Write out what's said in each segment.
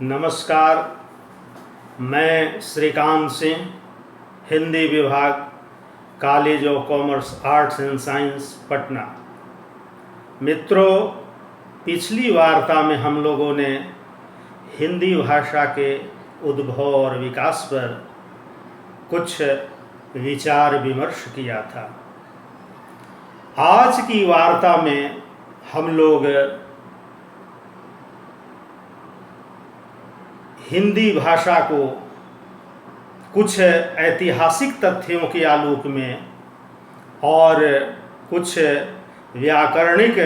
नमस्कार। मैं श्रीकांत सिंह, हिंदी विभाग, college of commerce arts and science, Patna. मित्रों, पिछली वार्ता में हम लोगों ने हिंदी भाषा के उद्भव और विकास पर कुछ विचार विमर्श किया था। आज की वार्ता में हम लोग हिंदी भाषा को कुछ ऐतिहासिक तथ्यों के आलोक में और कुछ व्याकरणिक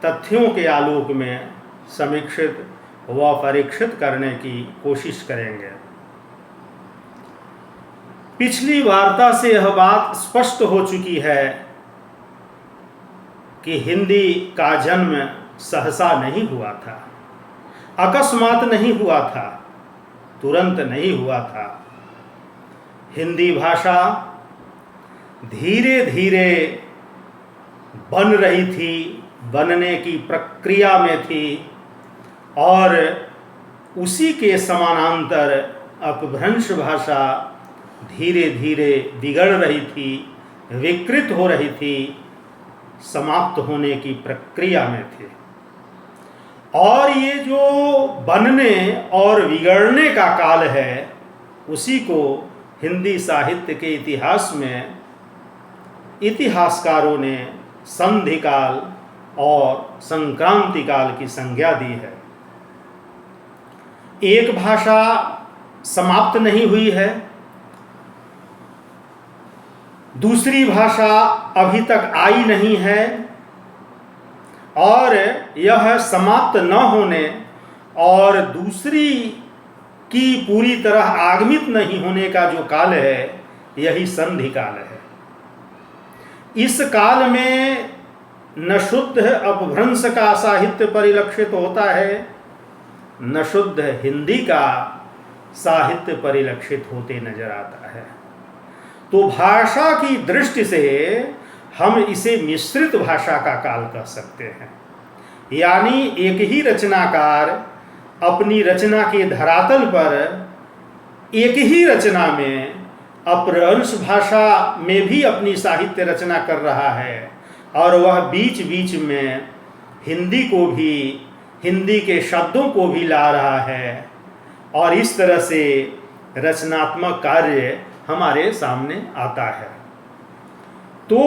तथ्यों के आलोक में समीक्षित व परीक्षित करने की कोशिश करेंगे। पिछली वार्ता से यह बात स्पष्ट हो चुकी है कि हिंदी का जन्म सहसा नहीं हुआ था, अकस्मात नहीं हुआ था, तुरंत नहीं हुआ था। हिंदी भाषा धीरे धीरे बन रही थी, बनने की प्रक्रिया में थी और उसी के समानांतर अपभ्रंश भाषा धीरे धीरे बिगड़ रही थी, विकृत हो रही थी, समाप्त होने की प्रक्रिया में थी। और ये जो बनने और बिगड़ने का काल है, उसी को हिंदी साहित्य के इतिहास में इतिहासकारों ने संधि काल और संक्रांति काल की संज्ञा दी है। एक भाषा समाप्त नहीं हुई है, दूसरी भाषा अभी तक आई नहीं है, और यह समाप्त न होने और दूसरी की पूरी तरह आगमित नहीं होने का जो काल है, यही संधि काल है। इस काल में न शुद्ध अपभ्रंश का साहित्य परिलक्षित होता है, न शुद्ध हिंदी का साहित्य परिलक्षित होते नजर आता है। तो भाषा की दृष्टि से हम इसे मिश्रित भाषा का काल कह सकते हैं। यानी एक ही रचनाकार अपनी रचना के धरातल पर एक ही रचना में अपभ्रंश भाषा में भी अपनी साहित्य रचना कर रहा है, और वह बीच बीच में हिंदी को भी, हिंदी के शब्दों को भी ला रहा है, और इस तरह से रचनात्मक कार्य हमारे सामने आता है। तो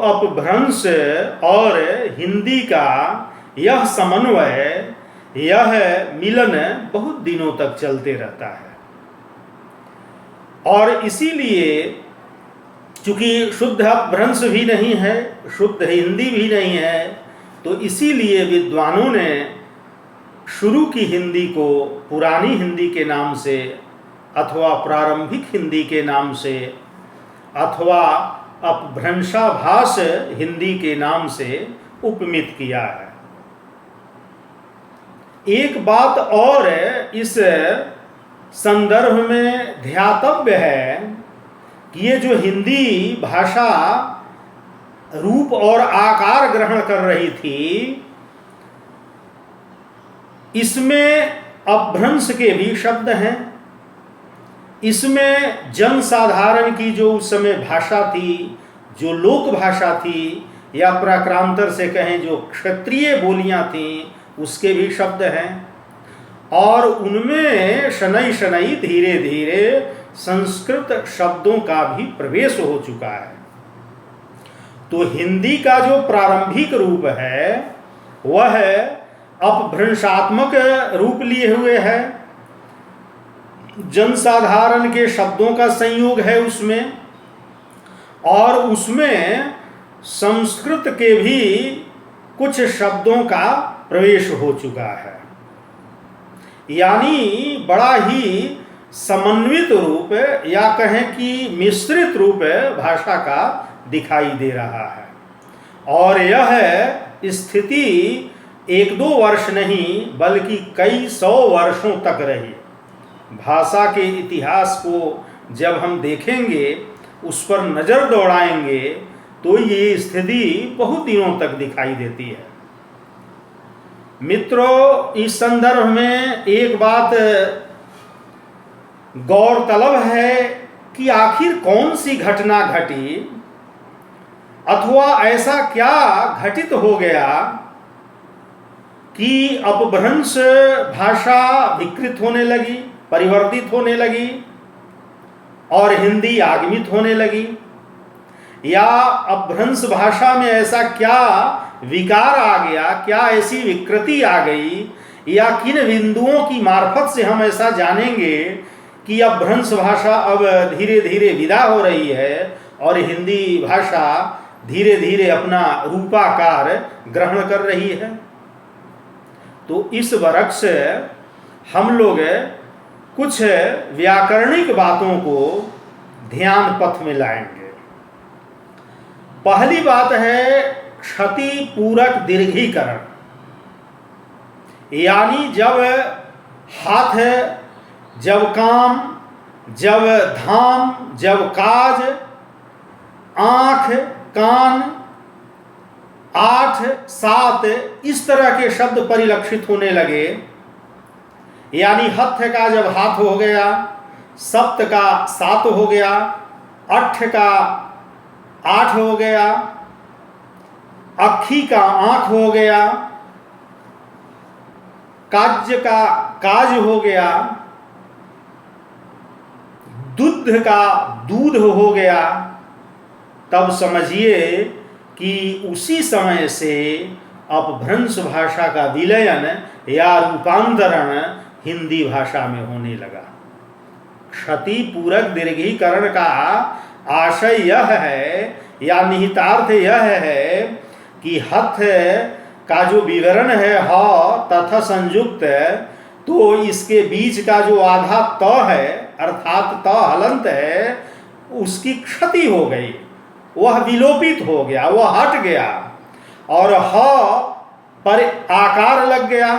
अपभ्रंश और हिंदी का यह समन्वय, यह मिलन बहुत दिनों तक चलते रहता है। और इसीलिए चूंकि शुद्ध अपभ्रंश भी नहीं है, शुद्ध हिंदी भी नहीं है, तो इसीलिए विद्वानों ने शुरू की हिंदी को पुरानी हिंदी के नाम से, अथवा प्रारंभिक हिंदी के नाम से, अथवा अपभ्रंशाभास हिंदी के नाम से उपमित किया है। एक बात और इस संदर्भ में ध्यातव्य है कि ये जो हिंदी भाषा रूप और आकार ग्रहण कर रही थी, इसमें अपभ्रंश के भी शब्द हैं, इसमें जनसाधारण की जो उस समय भाषा थी, जो लोक भाषा थी, या प्राक्रांतर से कहें जो क्षत्रिय बोलियां थीं, उसके भी शब्द हैं, और उनमें शनैः शनैः धीरे धीरे संस्कृत शब्दों का भी प्रवेश हो चुका है। तो हिंदी का जो प्रारंभिक रूप है, वह अपभ्रंशात्मक रूप लिए हुए है, जनसाधारण के शब्दों का संयोग है उसमें, और उसमें संस्कृत के भी कुछ शब्दों का प्रवेश हो चुका है। यानी बड़ा ही समन्वित रूप, या कहें कि मिश्रित रूप भाषा का दिखाई दे रहा है। और यह स्थिति एक दो वर्ष नहीं, बल्कि कई सौ वर्षों तक रही। भाषा के इतिहास को जब हम देखेंगे, उस पर नज़र दौड़ाएंगे, तो ये स्थिति बहुत दिनों तक दिखाई देती है। मित्रों, इस संदर्भ में एक बात गौरतलब है कि आखिर कौन सी घटना घटी अथवा ऐसा क्या घटित हो गया कि अपभ्रंश भाषा विकृत होने लगी, परिवर्तित होने लगी और हिंदी आगमित होने लगी, या अपभ्रंश भाषा में ऐसा क्या विकार आ गया, क्या ऐसी विकृति आ गई, या किन बिंदुओं की मार्फत से हम ऐसा जानेंगे कि अपभ्रंश भाषा अब धीरे धीरे विदा हो रही है और हिंदी भाषा धीरे धीरे अपना रूपाकार ग्रहण कर रही है। तो इस वर्ग से हम लोग कुछ व्याकरणिक बातों को ध्यान पथ में लाएंगे। पहली बात है क्षति पूरक दीर्घीकरण, यानी जब हाथ, जब काम, जब धाम, जब काज, आंख, कान, 8, 7 इस तरह के शब्द परिलक्षित होने लगे, यानी हथ का जब हाथ हो गया, सप्त का 7 हो गया, अठ का 8 हो गया, अक्खी का आंख हो गया, काज का काज हो गया, दूध का दूध हो गया, तब समझिए कि उसी समय से अपभ्रंश भाषा का विलयन या रूपांतरण हिंदी भाषा में होने लगा। क्षति पूरक दीर्घीकरण का आशय यह है या निहितार्थ यह है कि हथ का जो विवरण है ह तथा संयुक्त, तो इसके बीच का जो आधा त है अर्थात त हलंत है, उसकी क्षति हो गई, वह विलोपित हो गया, वह हट गया, और ह पर आकार लग गया,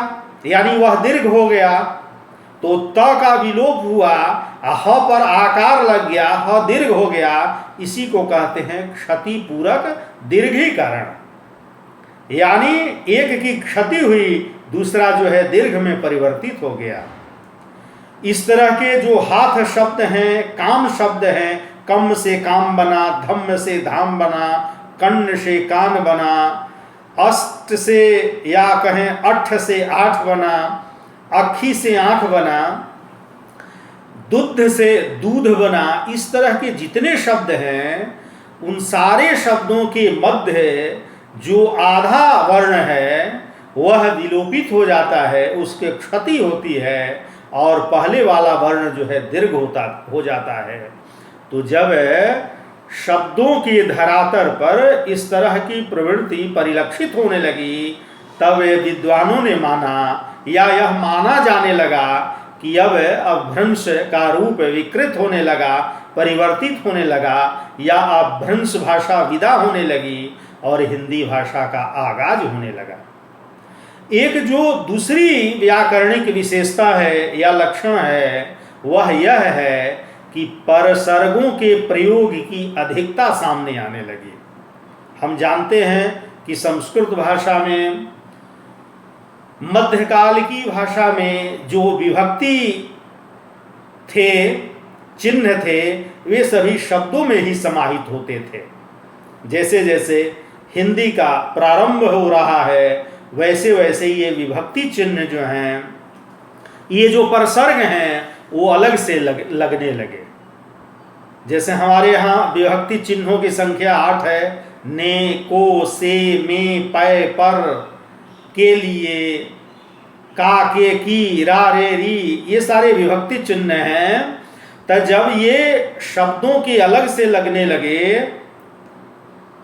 यानी वह दीर्घ हो गया। तो त का विलोप हुआ, ह पर आकार लग गया, ह दीर्घ हो गया, इसी को कहते हैं क्षति पूरक दीर्घीकरण, यानी एक की क्षति हुई, दूसरा जो है दीर्घ में परिवर्तित हो गया। इस तरह के जो हाथ शब्द हैं, काम शब्द हैं, कम से काम बना, धम्म से धाम बना, कर्ण से कान बना, अष्ट से या कहें 8 से 8 बना, अक्खी से आंख बना, दूध से दूध बना, इस तरह के जितने शब्द हैं उन सारे शब्दों के मध्य जो आधा वर्ण है वह विलोपित हो जाता है, उसके क्षति होती है और पहले वाला वर्ण जो है दीर्घ हो जाता है। तो जब शब्दों के धरातल पर इस तरह की प्रवृत्ति परिलक्षित होने लगी, तब विद्वानों ने माना या यह माना जाने लगा कि अब अपभ्रंश का रूप विकृत होने लगा, परिवर्तित होने लगा, या अपभ्रंश भाषा विदा होने लगी और हिंदी भाषा का आगाज होने लगा। एक जो दूसरी व्याकरणिक विशेषता है या लक्षण है वह यह है कि परसर्गों के प्रयोग की अधिकता सामने आने लगी। हम जानते हैं कि संस्कृत भाषा में, मध्यकाल की भाषा में जो विभक्ति थे, चिन्ह थे, वे सभी शब्दों में ही समाहित होते थे। जैसे जैसे हिंदी का प्रारंभ हो रहा है वैसे वैसे ये विभक्ति चिन्ह जो हैं, ये जो परसर्ग हैं, वो अलग से लगने लगे। जैसे हमारे यहाँ विभक्ति चिन्हों की संख्या 8 है, ने, को, से, में, पै, पर, के लिए, का, के, की, रा, रे, री, ये सारे विभक्ति चिन्ह हैं। तो जब ये शब्दों के अलग से लगने लगे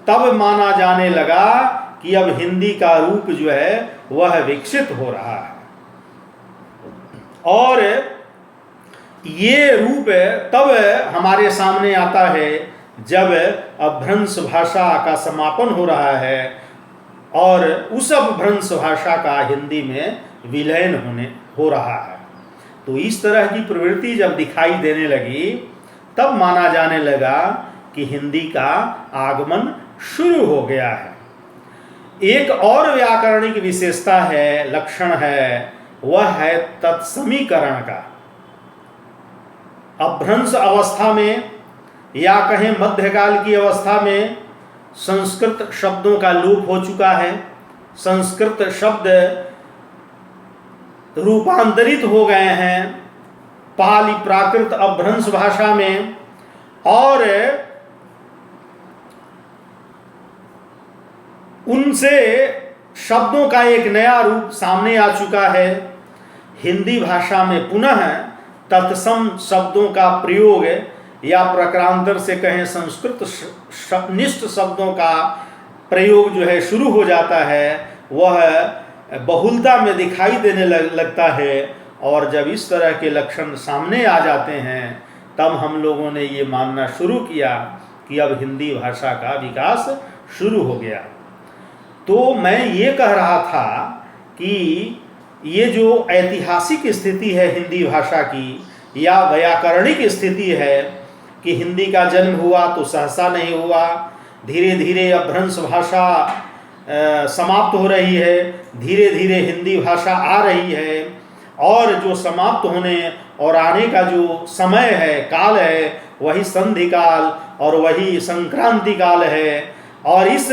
तब माना जाने लगा कि अब हिंदी का रूप जो है वह विकसित हो रहा है, और ये रूप तब हमारे सामने आता है जब अपभ्रंश भाषा का समापन हो रहा है और उस अपभ्रंश भाषा का हिंदी में विलयन हो रहा है। तो इस तरह की प्रवृत्ति जब दिखाई देने लगी तब माना जाने लगा कि हिंदी का आगमन शुरू हो गया है। एक और व्याकरणिक विशेषता है, लक्षण है, वह है तत्समीकरण का। अपभ्रंश अवस्था में या कहें मध्यकाल की अवस्था में संस्कृत शब्दों का लोप हो चुका है। संस्कृत शब्द रूपांतरित हो गए हैं पाली प्राकृत अपभ्रंश भाषा में, और उनसे शब्दों का एक नया रूप सामने आ चुका है। हिंदी भाषा में पुनः तत्सम शब्दों का प्रयोग, या प्रकारांतर से कहें संस्कृत निष्ठ शब्दों का प्रयोग जो है शुरू हो जाता है। वह बहुलता में दिखाई देने लगता है, और जब इस तरह के लक्षण सामने आ जाते हैं तब हम लोगों ने ये मानना शुरू किया कि अब हिंदी भाषा का विकास शुरू हो गया। तो मैं ये कह रहा था कि ये जो ऐतिहासिक स्थिति है हिंदी भाषा की, या व्याकरणिक स्थिति है कि हिंदी का जन्म हुआ तो सहसा नहीं हुआ, धीरे धीरे अपभ्रंश भाषा समाप्त हो रही है, धीरे धीरे हिंदी भाषा आ रही है, और जो समाप्त होने और आने का जो समय है, काल है, वही संधि काल और वही संक्रांति काल है। और इस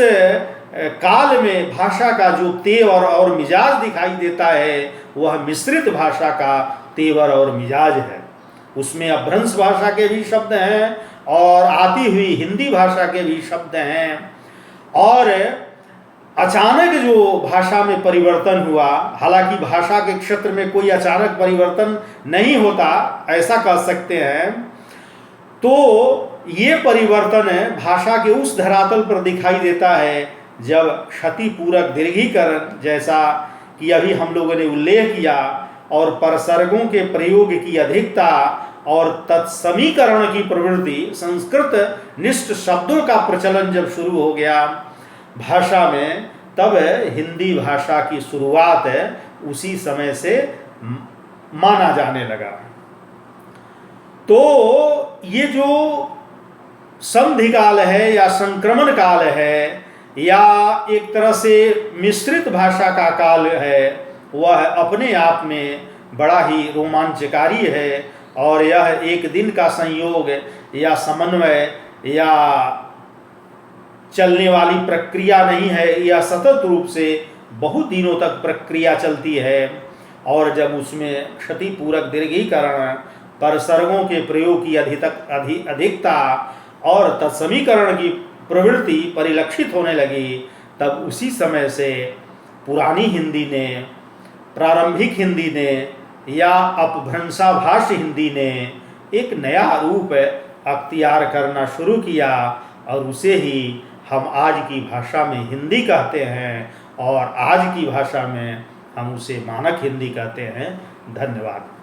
काल में भाषा का जो तेवर और मिजाज दिखाई देता है वह मिश्रित भाषा का तेवर और मिजाज है। उसमें अपभ्रंश भाषा के भी शब्द हैं और आती हुई हिंदी भाषा के भी शब्द हैं, और अचानक जो भाषा में परिवर्तन हुआ, हालांकि भाषा के क्षेत्र में कोई अचानक परिवर्तन नहीं होता ऐसा कह सकते हैं, तो ये परिवर्तन भाषा के उस धरातल पर दिखाई देता है जब क्षतिपूरक दीर्घीकरण, जैसा कि अभी हम लोगों ने उल्लेख किया, और परसर्गों के प्रयोग की अधिकता और तत्समीकरण की प्रवृत्ति, संस्कृत निष्ठ शब्दों का प्रचलन जब शुरू हो गया भाषा में, तब हिंदी भाषा की शुरुआत उसी समय से माना जाने लगा। तो ये जो संधि काल है या संक्रमण काल है, या एक तरह से मिश्रित भाषा का काल है, वह अपने आप में बड़ा ही रोमांचकारी है, और यह एक दिन का संयोग या समन्वय या चलने वाली प्रक्रिया नहीं है, यह सतत रूप से बहुत दिनों तक प्रक्रिया चलती है। और जब उसमें क्षतिपूरक दीर्घीकरण, परसर्गों के प्रयोग की अधिकता और तत्समीकरण की प्रवृत्ति परिलक्षित होने लगी, तब उसी समय से पुरानी हिंदी ने, प्रारंभिक हिंदी ने या अपभ्रंशाभाष हिंदी ने एक नया रूप अख्तियार करना शुरू किया, और उसे ही हम आज की भाषा में हिंदी कहते हैं, और आज की भाषा में हम उसे मानक हिंदी कहते हैं। धन्यवाद।